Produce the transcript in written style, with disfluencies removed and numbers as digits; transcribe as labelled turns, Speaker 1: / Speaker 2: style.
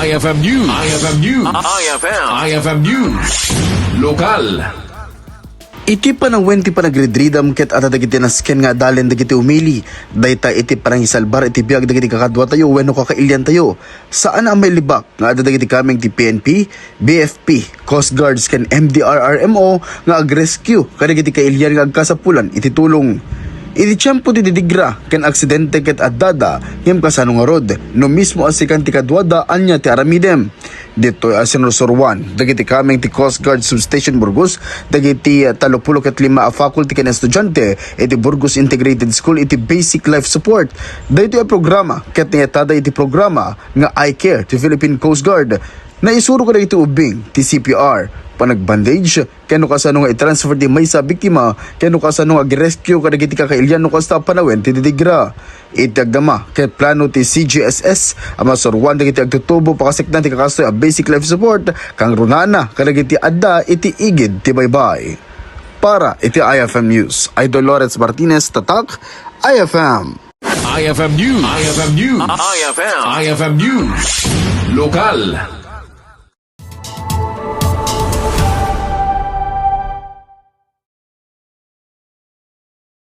Speaker 1: IFM News. IFM News. IFM News. Lokal.
Speaker 2: Iti pa ng wenti pa nagridridam ket at dagiti nasken nga dalen dagiti umili. Dayta iti parang isalbar iti biag dagiti kakadwa tayo wenno kakailyan tayo. Saan ang may libak nga at dagiti kaming ti PNP, BFP, Coast Guards ken MDRRMO nga agrescue kadagiti kailyan nga agkasapulan iti tulong. Iti tiyempo ti didigra ken aksidente ket addada ngem kasano nga rod no mismo asikan ti kadwada anya ti aramidem. Dito sinusurwan dagiti kaming ti Coast Guard Substation Burgos dagiti 35 a faculty ken estudyante iti Burgos Integrated School iti Basic Life Support. Dito programa ket niyatada iti programa nga I Care ti Philippine Coast Guard na isuro ka iti ubing ti CPR panagbandage keno kasano nga i-transfer ti may sa biktima keno kasano nga gi-rescue kadagiti kakailyan no kasta panawen ti didigra. Itagdama ket plano ti CGSS ama sorwan dagiti agtutubo pakasikdan ti kakastoy a basic life support kang runana kadagiti adda iti igid ti baybay. Para iti IFM News, Idol Lawrence Martinez, Tatak, IFM.
Speaker 1: IFM News. IFM News. IFM News. Lokal.